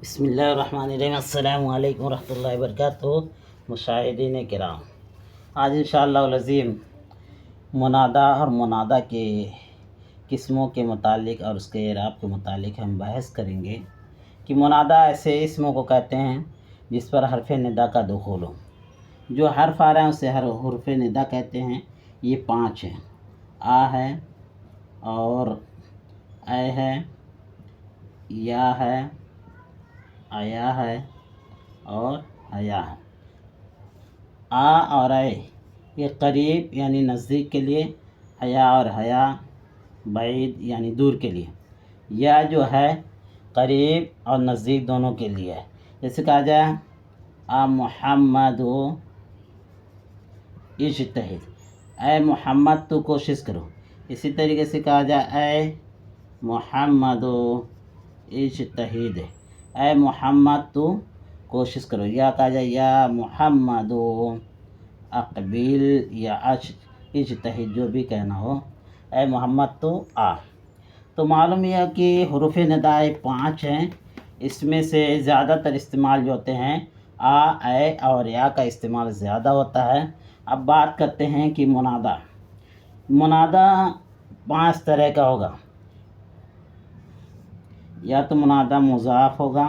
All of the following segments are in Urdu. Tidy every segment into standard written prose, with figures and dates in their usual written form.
بسم اللہ الرحمن الرحیم۔ السلام علیکم ورحمۃ اللہ وبرکاتہ۔ مشاہدین کرام، آج انشاءاللہ العظیم منادا اور منادا کے قسموں کے متعلق اور اس کے اعراب کے متعلق ہم بحث کریں گے کہ منادا ایسے اسموں کو کہتے ہیں جس پر حرف ندا کا دخول ہو۔ جو حرف آ رہے ہیں اسے حرف ندا کہتے ہیں۔ یہ 5 ہیں، آ ہے اور اے ہے، یا ہے، آیا ہے اور حیا ہے۔ آ اور اے یہ قریب یعنی نزدیک کے لیے، حیا اور حیا بعید یعنی دور کے لیے۔ یا جو ہے قریب اور نزدیک دونوں کے لیے ہے۔ جیسے کہا جائے آ محمد اجتہد، اے محمد تو کوشش کرو۔ اسی طریقے سے کہا جائے اے محمد اجتہد، اے محمد تو کوشش کرو۔ یا کہا جائے یا محمد اقبل یا اجتہد، جو بھی کہنا ہو، اے محمد تو آ۔ تو معلوم یہ کہ حروف ندائے 5 ہیں، اس میں سے زیادہ تر استعمال جو ہوتے ہیں آ، اے اور یا کا استعمال زیادہ ہوتا ہے۔ اب بات کرتے ہیں کہ منادا 5 طرح کا ہوگا۔ یا تو منادا مضاف ہوگا،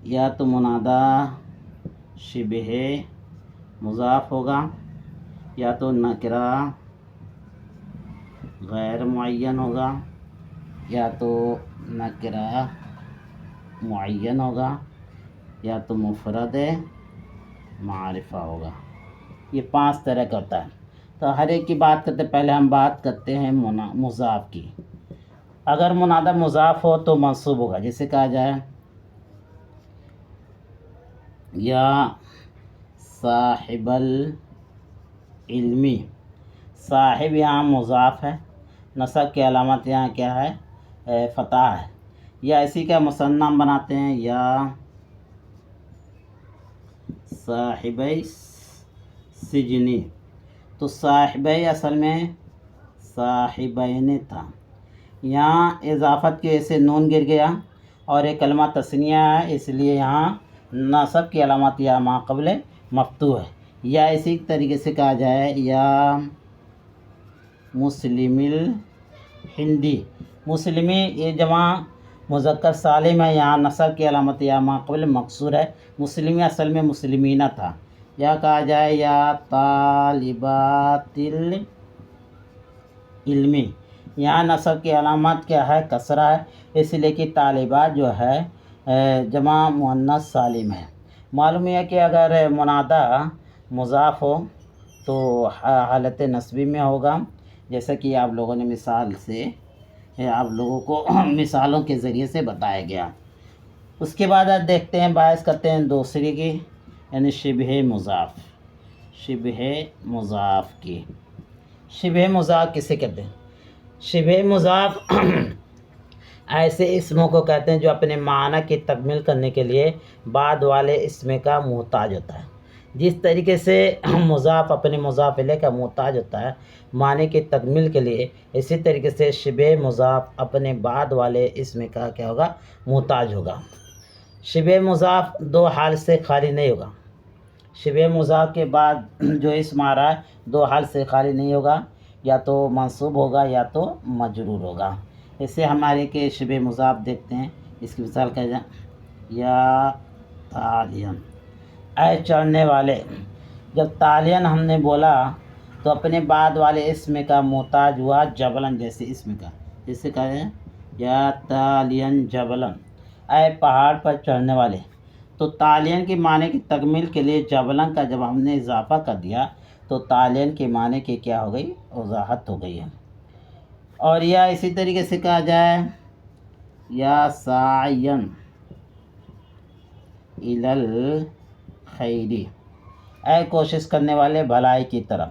یا تو منادا شبہ مضاف ہوگا، یا تو نکرہ غیر معین ہوگا، یا تو نکرہ معین ہوگا، یا تو مفرد معرفہ ہوگا۔ یہ 5 طرح کا ہوتا ہے۔ تو ہر ایک کی بات کرتے پہلے ہم بات کرتے ہیں مضاف کی۔ اگر منادا مضاف ہو تو منصوب ہوگا، جیسے کہا جائے یا صاحب العلمی، صاحب یہاں مضاف ہے، نصب کی علامت یہاں کیا ہے؟ فتح ہے۔ یا اسی کا مثنیٰ بناتے ہیں یا صاحب سجنی، تو صاحب اصل میں صاحبین تھا، یہاں اضافت کی وجہ سے نون گر گیا اور ایک کلمہ تثنیہ ہے، اس لیے یہاں نصب کی علامت یا ما قبل مفتوح ہے۔ یا اسی طریقے سے کہا جائے یا مسلم الہندی، مسلمی یہ جمع مذکر سالم ہے، یہاں نصب کی علامت یا ما قبل مکسور ہے، مسلمی اصل میں مسلمینہ تھا۔ یا کہا جائے یا طالبات العلمی، یہاں نصب کی علامت کیا ہے؟ کسرہ ہے، اس لیے کہ طالبات جو ہے جمع مؤنث سالم ہے۔ معلوم ہے کہ اگر منادا مضاف ہو تو حالت نصبی میں ہوگا، جیسا کہ آپ لوگوں نے مثال سے آپ لوگوں کو مثالوں کے ذریعے سے بتایا گیا۔ اس کے بعد دیکھتے ہیں، باعث کرتے ہیں دوسری کی، یعنی شبہ مضاف، شبہ مضاف کی۔ شبہ مضاف کسے کہتے ہیں؟ شبہ مضاف ایسے اسموں کو کہتے ہیں جو اپنے معنی کی تکمیل کرنے کے لیے بعد والے اسم کا محتاج ہوتا ہے۔ جس طریقے سے مضاف اپنے مضاف الیہ کا محتاج ہوتا ہے معنی کی تکمیل کے لیے، اسی طریقے سے شبہ مضاف اپنے بعد والے اسم کا کیا ہوگا؟ محتاج ہوگا۔ شبہ مضاف 2 حال سے خالی نہیں ہوگا۔ شبہ مضاف کے بعد جو اسم آ رہا ہے 2 حال سے خالی نہیں ہوگا، یا تو منصوب ہوگا یا تو مجرور ہوگا۔ اسے ہمارے کے شبہ مضاف دیکھتے ہیں، اس کی مثال کہہ جائیں یا تالین، اے چڑھنے والے۔ جب تالین ہم نے بولا تو اپنے بعد والے اسم کا محتاج ہوا جبلن جیسے اسم کا، جیسے کہا جائے یا تالین جبلن، اے پہاڑ پر چڑھنے والے۔ تو تالین کے معنی کی تکمیل کے لیے جبلن کا جب ہم نے اضافہ کر دیا تو تالین کے معنی کی کیا ہو گئی؟ وضاحت ہو گئی ہے۔ اور یا اسی طریقے سے کہا جائے یا سعین الی الخیر، اے کوشش کرنے والے بھلائی کی طرف۔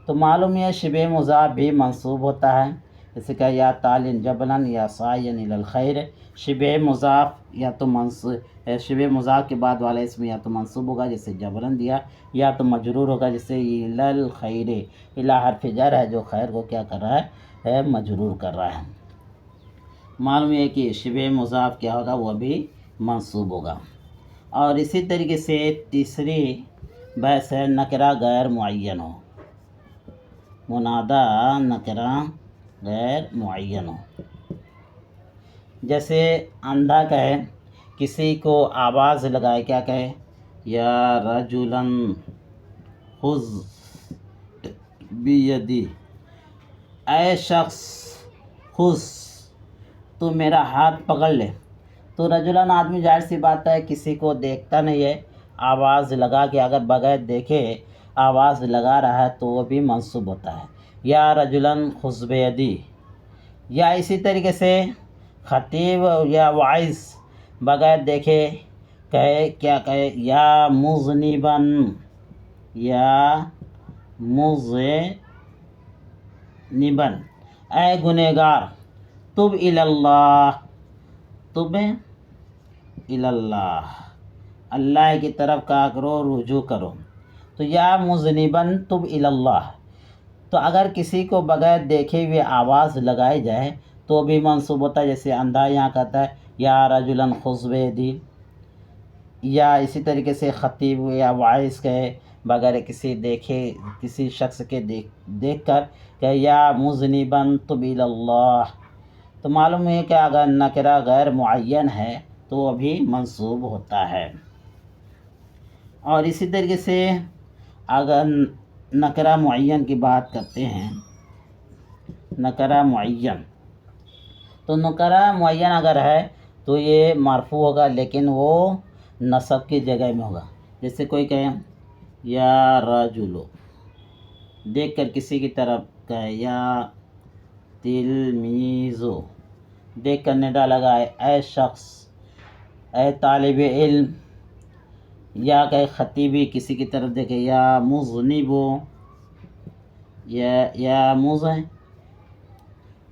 تو معلوم ہے شبہ مضاف بھی منصوب ہوتا ہے، جیسے کہ یا تالین جبلن یا سعین الی الخیر۔ شبہ مضاف یا تو شبہ مضاف کے بعد والا اسم یا تو منصوب ہوگا جیسے جبلن دیا، یا تو مجرور ہوگا جیسے الی الخیر، الی حرف جر ہے جو خیر کو کیا کر رہا ہے؟ مجرور کر رہا ہے۔ معلوم ہے کہ شبہ مضاف کیا ہوگا، وہ بھی منصوب ہوگا۔ اور اسی طریقے سے تیسری بحث ہے نکرہ غیر معین ہو، منادہ نکرہ غیر معین ہو۔ جیسے اندھا کہے، کسی کو آواز لگائے، کیا کہے؟ یا رجلاً خذ بیدی، اے شخص خذ، تو میرا ہاتھ پکڑ لے۔ تو رجلاً آدمی ظاہر سی بات ہے کسی کو دیکھتا نہیں ہے، آواز لگا کے اگر بغیر دیکھے آواز لگا رہا ہے تو وہ بھی منصوب ہوتا ہے، یا رجلاً خذ بیدی۔ یا اسی طریقے سے خطیب یا وائز بغیر دیکھے کہے، کیا کہے؟ یا مذنباً، یا مذنباً، اے گنہگار، تب الی اللہ، تب الی اللہ، اللہ کی طرف کیا کرو؟ رجوع کرو۔ تو یا مذنباً تب الی اللہ، تو اگر کسی کو بغیر دیکھے ہوئے آواز لگائی جائے تو بھی منصوب ہوتا ہے، جیسے اندھا یہاں کہتا ہے یا رجلاً خذ بیدی۔ یا اسی طریقے سے خطیب یا واعظ کہے بغیر کسی دیکھے، کسی شخص کے دیکھ کر کہ یا مذنباً تب الی اللہ، تو معلوم ہے کہ اگر نکرہ غیر معین ہے تو وہ بھی منصوب ہوتا ہے۔ اور اسی طریقے سے اگر نکرہ معین کی بات کرتے ہیں، نکرہ معین، تو نکرہ معین اگر ہے تو یہ مرفوع ہوگا، لیکن وہ نصب کی جگہ میں ہوگا۔ جیسے کوئی کہے یا رجلو، دیکھ کر کسی کی طرف کہے یا تلمیذو، دیکھ کر ندا لگائے، اے شخص، اے طالب علم۔ یا کہ خطیبی کسی کی طرف دیکھے، یا مذنبو،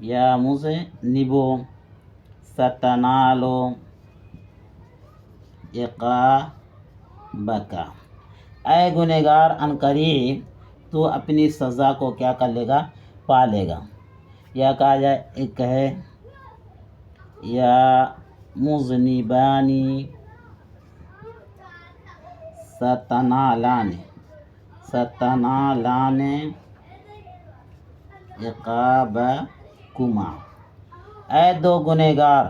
یا مذنبو، ستنالو عقابک، اے گنہگار، عنقریب تو اپنی سزا کو کیا کر لے گا؟ پا لے گا۔ یا کہا جائے، ایک کہے یا مذنبانی ستنالان عقابکما، اے دو گنہگار،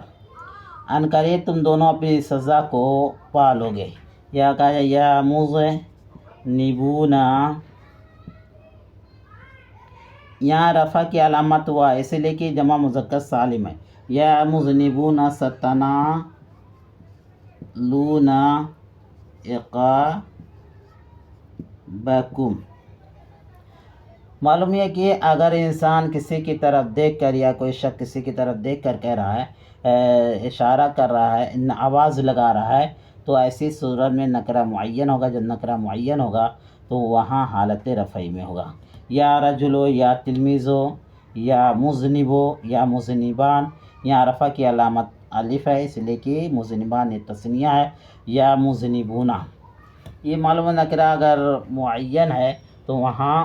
عنقریب تم دونوں اپنی سزا کو پا لو گے۔ یا کہا جائے یا مذنبون، یہاں رفع کی علامت ہوا اس لیے کہ جمع مذکر سالم ہے۔ یا مذنبون ستنالون عقابکم، معلوم ہے کہ اگر انسان کسی کی طرف دیکھ کر یا کوئی شخص کسی کی طرف دیکھ کر کہہ رہا ہے، اشارہ کر رہا ہے، آواز لگا رہا ہے، تو ایسی صورت میں نکرہ معین ہوگا۔ جب نکرہ معین ہوگا تو وہاں حالت رفعی میں ہوگا۔ یا رجلو، یا تلمیذو، یا مذنبو، یا مذنبان، یہاں رفع کی علامت الف ہے اس لیے کہ مذنبان یہ تثنیہ ہے۔ یا مذنبونا، یہ معلوم نکرہ اگر معین ہے تو وہاں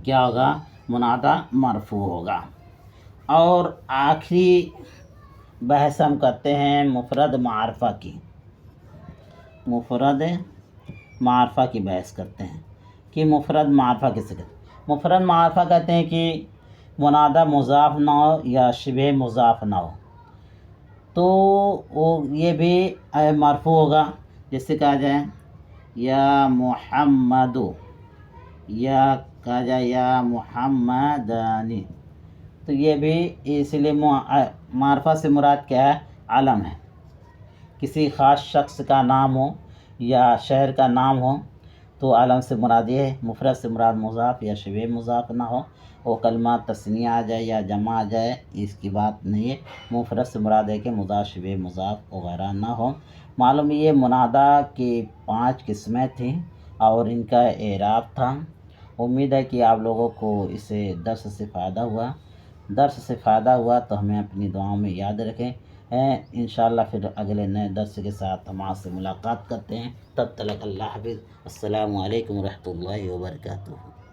کیا ہوگا؟ منادہ مرفوع ہوگا۔ اور آخری بحث ہم کرتے ہیں مفرد معرفہ کی، مفرد معرفہ کی بحث کرتے ہیں کہ مفرد معرفہ کسے کہتے ہیں۔ مفرد معرفہ کہتے ہیں کہ منادہ مضاف نہ ہو یا شبہ مضاف نہ ہو، تو یہ بھی مرفوع ہوگا۔ جیسے کہا جائے یا محمدو، یا کہا جائے یا محمدانی، تو یہ بھی اس لیے معرفہ سے مراد کیا ہے؟ علم ہے، کسی خاص شخص کا نام ہو یا شہر کا نام ہو تو علم سے مراد یہ ہے۔ مفرد سے مراد مضاف یا شبہ مضاف نہ ہو، وہ کلمہ تثنیہ آ جائے یا جمع آ جائے، اس کی بات نہیں ہے۔ مفرد سے مراد ہے کہ مضاف، شبہ مضاف وغیرہ نہ ہو۔ معلوم یہ منادہ کی 5 قسمیں تھیں اور ان کا اعراب تھا۔ امید ہے کہ آپ لوگوں کو اسے درس سے فائدہ ہوا تو ہمیں اپنی دعاؤں میں یاد رکھیں۔ انشاءاللہ پھر اگلے نئے درس کے ساتھ ہم آپ سے ملاقات کرتے ہیں، تب تک اللہ حافظ، السلام علیکم ورحمۃ اللہ وبرکاتہ۔